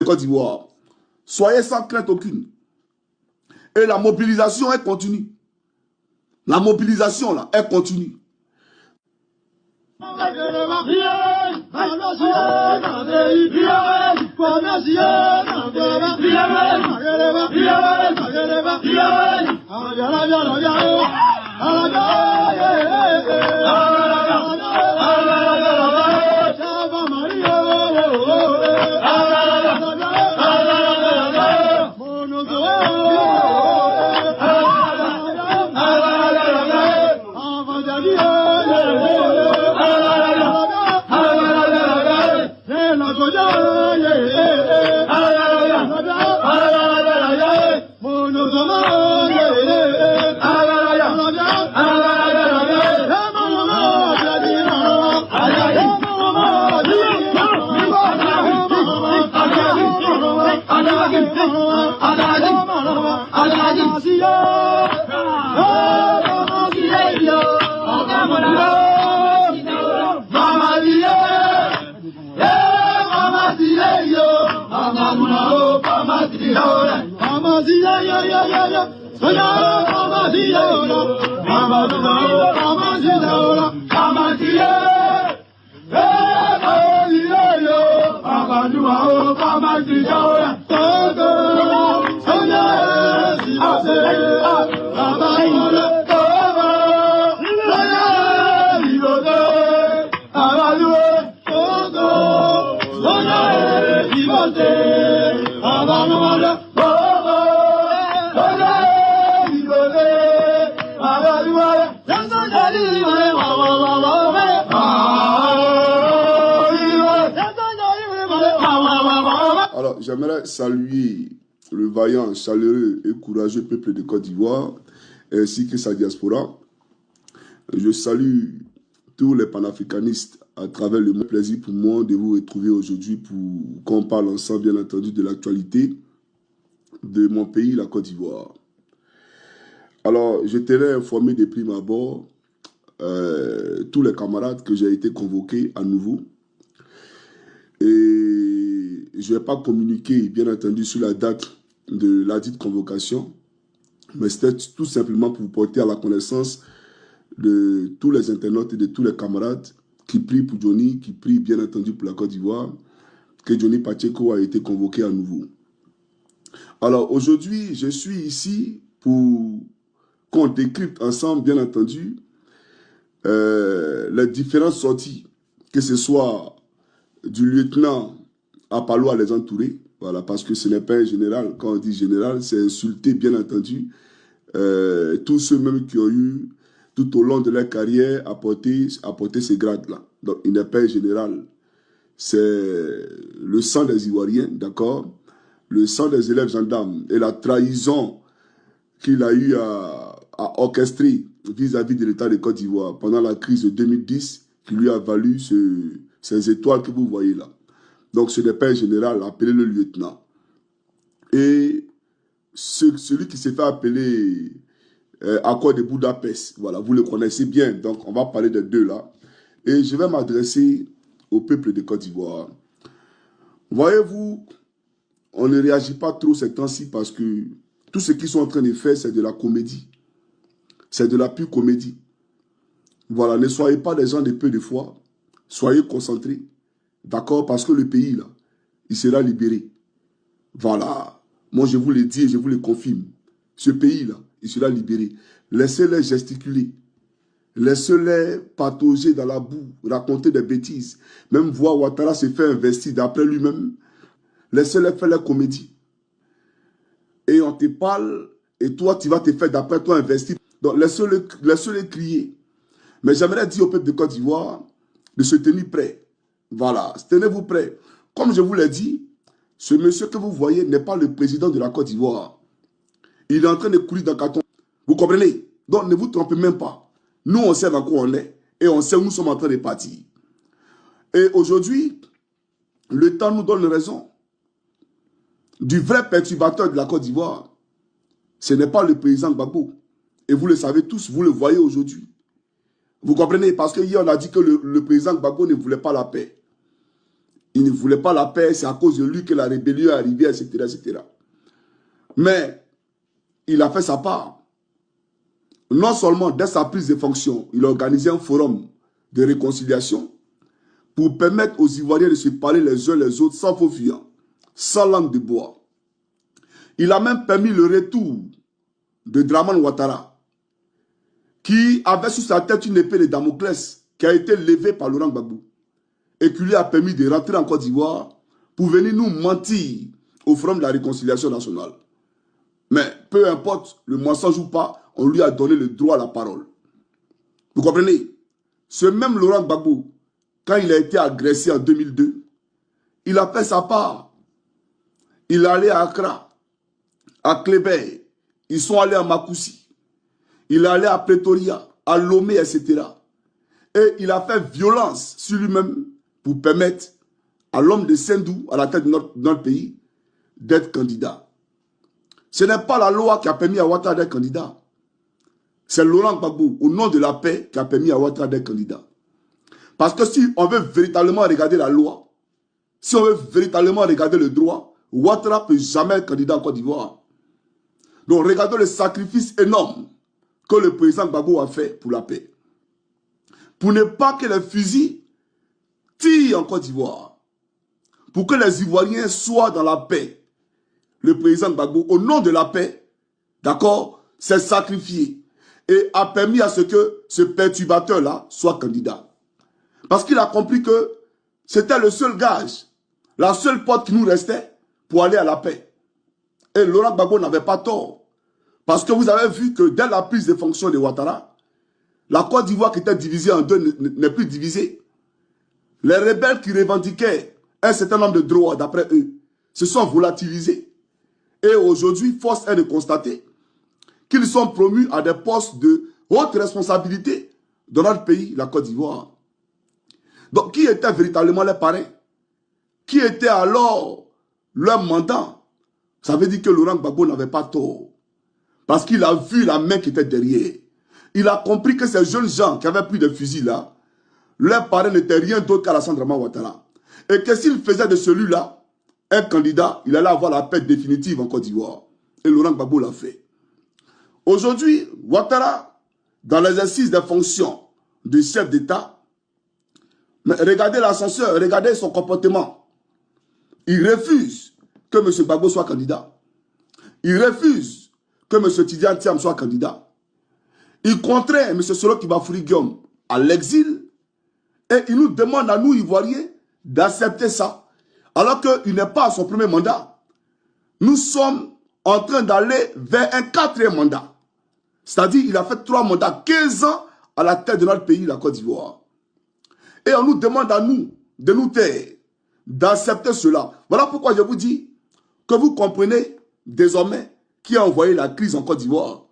Côte d'Ivoire. Soyez sans crainte aucune. Et la mobilisation, elle continue. La mobilisation, là, elle continue. Alors, j'aimerais saluer le vaillant, chaleureux et courageux peuple de Côte d'Ivoire, ainsi que sa diaspora. Je salue tous les panafricanistes à travers le monde. Plaisir pour moi de vous retrouver aujourd'hui pour qu'on parle ensemble, bien entendu, de l'actualité de mon pays, la Côte d'Ivoire. Alors, je tenais à informer de prime abord tous les camarades que j'ai été convoqué à nouveau. Et je ne vais pas communiquer, bien entendu, sur la date de la dite convocation, mais c'était tout simplement pour vous porter à la connaissance de tous les internautes et de tous les camarades qui prient pour Johnny, qui prient bien entendu pour la Côte d'Ivoire, que Johnny Pacheco a été convoqué à nouveau. Alors aujourd'hui, je suis ici pour qu'on décrypte ensemble, bien entendu, les différentes sorties, que ce soit du lieutenant Apalo à les entourer, voilà, parce que ce n'est pas un général. Quand on dit général, c'est insulter, bien entendu, tous ceux même qui ont eu, tout au long de leur carrière, apporté ces grades-là. Donc, il n'est pas un général. C'est le sang des Ivoiriens, d'accord? Le sang des élèves gendarmes et la trahison qu'il a eu à orchestrer vis-à-vis de l'État de Côte d'Ivoire pendant la crise de 2010, qui lui a valu ces étoiles que vous voyez là. Donc, ce n'est pas un général, appelez-le lieutenant. Et celui qui s'est fait appeler accord de Budapest, voilà, vous le connaissez bien, donc on va parler des deux là. Et je vais m'adresser au peuple de Côte d'Ivoire. Voyez-vous, on ne réagit pas trop ces temps-ci parce que tout ce qu'ils sont en train de faire, c'est de la comédie. C'est de la pure comédie. Voilà, ne soyez pas des gens de peu de foi, soyez concentrés. D'accord? Parce que le pays, là, il sera libéré. Voilà. Moi, je vous le dis et je vous le confirme. Ce pays-là, il sera libéré. Laissez-les gesticuler. Laissez-les patauger dans la boue, raconter des bêtises. Même voir Ouattara se faire investir d'après lui-même. Laissez-les faire la comédie. Et on te parle, et toi, tu vas te faire d'après toi investir. Donc, laissez-les crier. Mais j'aimerais dire au peuple de Côte d'Ivoire de se tenir prêt. Voilà, tenez-vous prêts. Comme je vous l'ai dit, ce monsieur que vous voyez n'est pas le président de la Côte d'Ivoire. Il est en train de courir dans le carton. Vous comprenez? Donc ne vous trompez même pas. Nous, on sait dans quoi on est et on sait où nous sommes en train de partir. Et aujourd'hui, le temps nous donne raison. Du vrai perturbateur de la Côte d'Ivoire, ce n'est pas le président Gbagbo. Et vous le savez tous, vous le voyez aujourd'hui. Vous comprenez? Parce que hier, on a dit que le président Gbagbo ne voulait pas la paix. il ne voulait pas la paix, c'est à cause de lui que la rébellion est arrivée, etc., etc. Mais il a fait sa part. Non seulement dès sa prise de fonction, il a organisé un forum de réconciliation pour permettre aux Ivoiriens de se parler les uns les autres sans faux fuyant, sans langue de bois. Il a même permis le retour de Dramane Ouattara, qui avait sur sa tête une épée de Damoclès qui a été levée par Laurent Gbagbo et qui lui a permis de rentrer en Côte d'Ivoire pour venir nous mentir au Forum de la Réconciliation nationale. Mais peu importe, le mensonge ou pas, on lui a donné le droit à la parole. Vous comprenez? Ce même Laurent Gbagbo, quand il a été agressé en 2002, il a fait sa part. Il est allé à Accra, à Kléber, ils sont allés à Makoussi, il est allé à Pretoria, à Lomé, etc. Et il a fait violence sur lui-même pour permettre à l'homme de Sendou, à la tête de notre pays, d'être candidat. Ce n'est pas la loi qui a permis à Ouattara d'être candidat. C'est Laurent Gbagbo, au nom de la paix, qui a permis à Ouattara d'être candidat. Parce que si on veut véritablement regarder la loi, si on veut véritablement regarder le droit, Ouattara ne peut jamais être candidat en Côte d'Ivoire. Donc regardons le sacrifice énorme que le président Gbagbo a fait pour la paix. Pour ne pas que les fusils tirent en Côte d'Ivoire. Pour que les Ivoiriens soient dans la paix. Le président Gbagbo, au nom de la paix, d'accord, s'est sacrifié et a permis à ce que ce perturbateur-là soit candidat. Parce qu'il a compris que c'était le seul gage, la seule porte qui nous restait pour aller à la paix. Et Laurent Gbagbo n'avait pas tort. Parce que vous avez vu que dès la prise de fonction de Ouattara, la Côte d'Ivoire qui était divisée en deux n'est plus divisée. Les rebelles qui revendiquaient un certain nombre de droits d'après eux se sont volatilisés. Et aujourd'hui, force est de constater qu'ils sont promus à des postes de haute responsabilité dans notre pays, la Côte d'Ivoire. Donc, qui était véritablement les parrains? Qui était alors leur mandat? Ça veut dire que Laurent Gbagbo n'avait pas tort. Parce qu'il a vu la main qui était derrière. Il a compris que ces jeunes gens qui avaient pris des fusils là, leur parrain n'était rien d'autre qu'Alassane Dramane Ouattara. Et que s'il faisait de celui-là un candidat, il allait avoir la paix définitive en Côte d'Ivoire. Et Laurent Gbagbo l'a fait. Aujourd'hui, Ouattara, dans l'exercice des fonctions de chef d'État, mais regardez l'ascenseur, regardez son comportement. Il refuse que M. Gbagbo soit candidat. Il refuse que M. Tidiane Thiam soit candidat. Il contraint M. Solo Kibafouri Guillaume à l'exil et il nous demande à nous, Ivoiriens, d'accepter ça. Alors qu'il n'est pas à son premier mandat. Nous sommes en train d'aller vers un quatrième mandat. C'est-à-dire qu'il a fait 3 mandats, 15 ans à la tête de notre pays, la Côte d'Ivoire. Et on nous demande à nous, de nous taire, d'accepter cela. Voilà pourquoi je vous dis que vous comprenez désormais qui a envoyé la crise en Côte d'Ivoire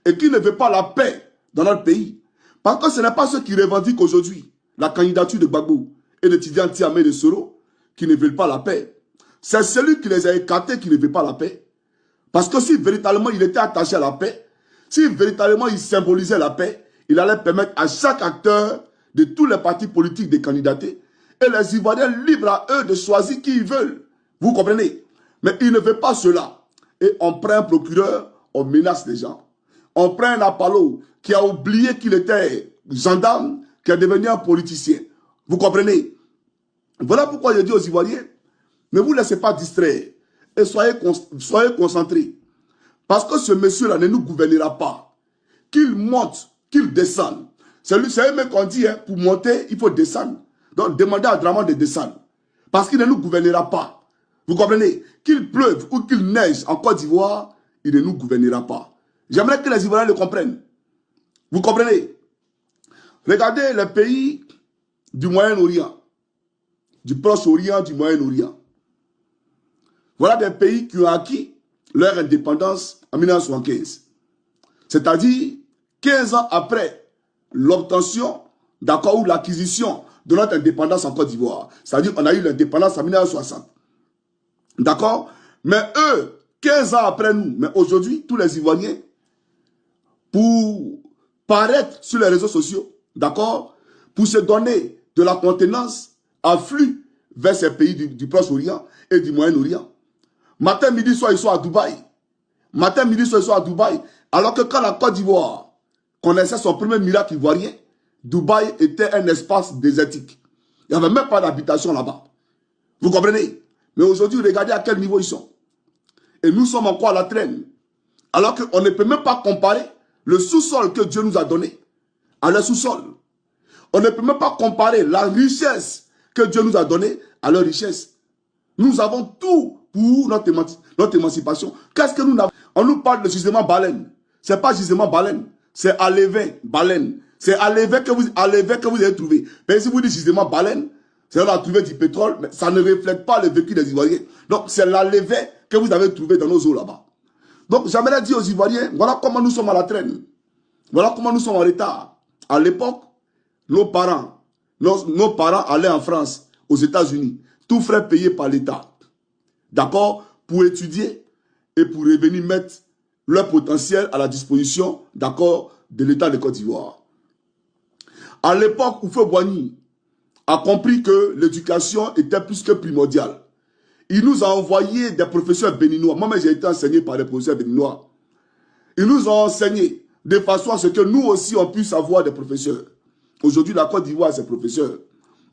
et qui ne veut pas la paix dans notre pays. Parce que ce n'est pas ceux qui revendiquent aujourd'hui la candidature de Gbagbo et de Tidiane Thiam et de Soro qui ne veulent pas la paix. C'est celui qui les a écartés qui ne veut pas la paix. Parce que si véritablement il était attaché à la paix, si véritablement il symbolisait la paix, il allait permettre à chaque acteur de tous les partis politiques de candidater et les Ivoiriens libres à eux de choisir qui ils veulent. Vous comprenez? Mais il ne veut pas cela. Et on prend un procureur, on menace les gens. On prend un Apollo qui a oublié qu'il était gendarme, qui est devenu un politicien. Vous comprenez? Voilà pourquoi je dis aux Ivoiriens, ne vous laissez pas distraire et soyez concentrés. Parce que ce monsieur-là ne nous gouvernera pas. Qu'il monte, qu'il descende. C'est eux-mêmes qu'on dit, hein, pour monter, il faut descendre. Donc demandez à Dramane de descendre. Parce qu'il ne nous gouvernera pas. Vous comprenez? Qu'il pleuve ou qu'il neige en Côte d'Ivoire, il ne nous gouvernera pas. J'aimerais que les Ivoiriens le comprennent. Vous comprenez? Regardez les pays du Moyen-Orient, du Proche-Orient, du Moyen-Orient. Voilà des pays qui ont acquis leur indépendance en 1975. C'est-à-dire 15 ans après l'obtention, d'accord, ou l'acquisition de notre indépendance en Côte d'Ivoire. C'est-à-dire qu'on a eu l'indépendance en 1960. D'accord? Mais eux, 15 ans après nous, mais aujourd'hui, tous les Ivoiriens, pour paraître sur les réseaux sociaux, d'accord, pour se donner de la contenance, affluent vers ces pays du Proche-Orient et du Moyen-Orient. Matin, midi, soir, ils sont à Dubaï. Matin, midi, soir, ils sont à Dubaï. Alors que quand la Côte d'Ivoire connaissait son premier miracle ivoirien, Dubaï était un espace désertique. Il n'y avait même pas d'habitation là-bas. Vous comprenez? Mais aujourd'hui, regardez à quel niveau ils sont. Et nous sommes encore à la traîne. Alors qu'on ne peut même pas comparer le sous-sol que Dieu nous a donné à leur sous-sol. On ne peut même pas comparer la richesse que Dieu nous a donnée à leur richesse. Nous avons tout pour notre émancipation. Qu'est-ce que nous avons? On nous parle de gisement baleine. Ce n'est pas gisement baleine, c'est alévin baleine. C'est alévin que vous avez trouvé. Mais si vous dites gisement baleine, c'est on a trouvé du pétrole, mais ça ne reflète pas le vécu des Ivoiriens. Donc c'est l'alévin que vous avez trouvé dans nos eaux là-bas. Donc j'aimerais dire aux Ivoiriens, voilà comment nous sommes à la traîne. Voilà comment nous sommes en retard. À l'époque, nos parents allaient en France, aux États-Unis, tout frais payés par l'État. D'accord? Pour étudier et pour revenir mettre leur potentiel à la disposition, d'accord, de l'État de Côte d'Ivoire. À l'époque, Houphouët-Boigny a compris que l'éducation était plus que primordiale. Il nous a envoyé des professeurs béninois. Moi-même, j'ai été enseigné par des professeurs béninois. Ils nous ont enseigné de façon à ce que nous aussi, on puisse avoir des professeurs. Aujourd'hui, la Côte d'Ivoire a ses professeurs.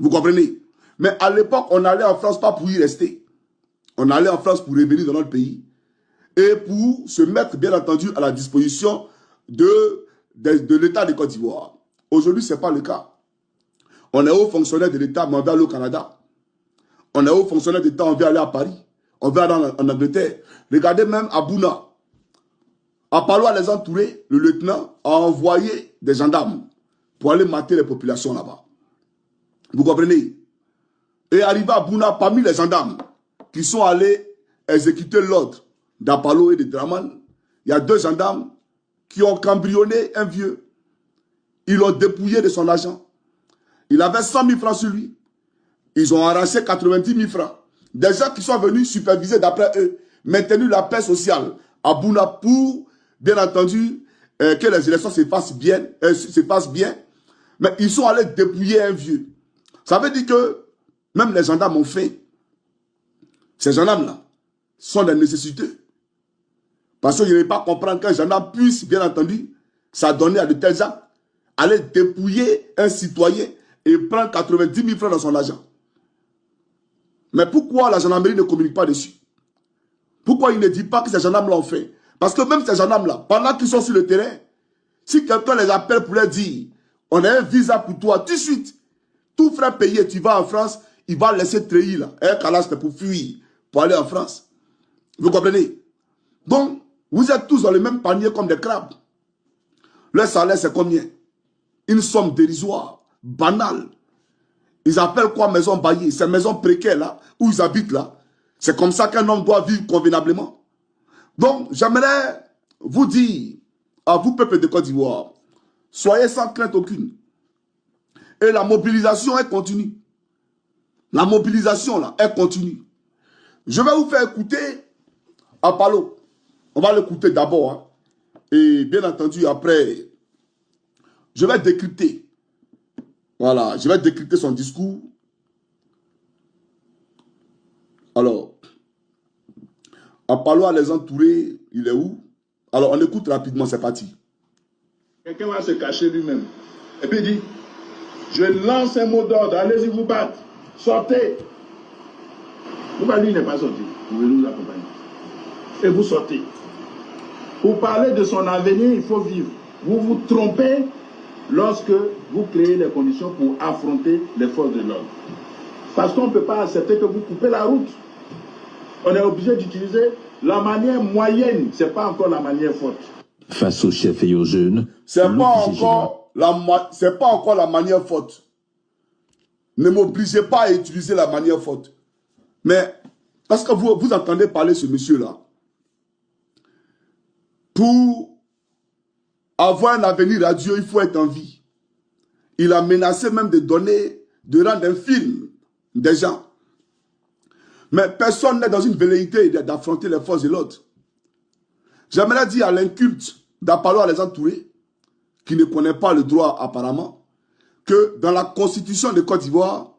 Vous comprenez? Mais à l'époque, on allait en France pas pour y rester. On allait en France pour revenir dans notre pays. Et pour se mettre, bien entendu, à la disposition de l'État de Côte d'Ivoire. Aujourd'hui, ce n'est pas le cas. On est haut fonctionnaire de l'État, mais on veut aller au Canada. On est haut fonctionnaire de l'État, on veut aller à Paris. On veut aller en Angleterre. Regardez même à Bouna. À Palois-les-Andes Touré, le lieutenant a envoyé des gendarmes pour aller mater les populations là-bas. Vous comprenez? Et arrivé à Bouna, parmi les gendarmes qui sont allés exécuter l'ordre d'Apalo et de Draman, il y a 2 gendarmes qui ont cambriolé un vieux. Ils l'ont dépouillé de son argent. Il avait 100 000 francs sur lui. Ils ont arraché 90 000 francs. Des gens qui sont venus superviser d'après eux, maintenir la paix sociale à Bouna pour, bien entendu, que les élections se passent bien. Mais ils sont allés dépouiller un vieux. Ça veut dire que même les gendarmes ont fait. Ces gendarmes-là sont des nécessités. Parce qu'ils ne peuvent pas comprendre qu'un gendarme puisse, bien entendu, s'adonner à de tels actes, aller dépouiller un citoyen et prendre 90 000 francs dans son argent. Mais pourquoi la gendarmerie ne communique pas dessus? Pourquoi il ne dit pas que ces gendarmes l'ont fait? Parce que même ces gendarmes-là, pendant qu'ils sont sur le terrain, si quelqu'un les appelle pour leur dire, on a un visa pour toi, tout de suite, tout frais payé, tu vas en France, il va laisser trahir là. Un calage pour fuir, pour aller en France. Vous comprenez? Donc, vous êtes tous dans le même panier comme des crabes. Leur salaire, c'est combien? Une somme dérisoire, banale. Ils appellent quoi maison baillée? Ces maisons précaires là, où ils habitent là. C'est comme ça qu'un homme doit vivre convenablement. Donc, j'aimerais vous dire, à vous, peuple de Côte d'Ivoire, soyez sans crainte aucune. Et la mobilisation est continue. La mobilisation là, est continue. Je vais vous faire écouter Apalo. On va l'écouter d'abord. Hein. Et bien entendu, après, je vais décrypter. Voilà, je vais décrypter son discours. Alors, Apalo à les entourer, il est où? Alors, on écoute rapidement, c'est parti. Quelqu'un va se cacher lui-même. Et puis il dit, je lance un mot d'ordre, allez-y vous battre, sortez. Pourquoi lui n'est pas sorti? Vous pouvez nous accompagner. Et vous sortez. Pour parler de son avenir, il faut vivre. Vous vous trompez lorsque vous créez les conditions pour affronter les forces de l'ordre. Parce qu'on ne peut pas accepter que vous coupez la route. On est obligé d'utiliser la manière moyenne, ce n'est pas encore la manière forte. Face aux chefs et aux jeunes, c'est pas encore la manière forte. Ne m'obligez pas à utiliser la manière forte. Mais, parce que vous entendez parler de ce monsieur-là, pour avoir un avenir radieux, il faut être en vie. Il a menacé même de rendre un film des gens. Mais personne n'est dans une velléité d'affronter les forces de l'autre. J'aimerais dire à l'inculte d'Apalo à les entourer, qui ne connaît pas le droit apparemment, que dans la constitution de Côte d'Ivoire,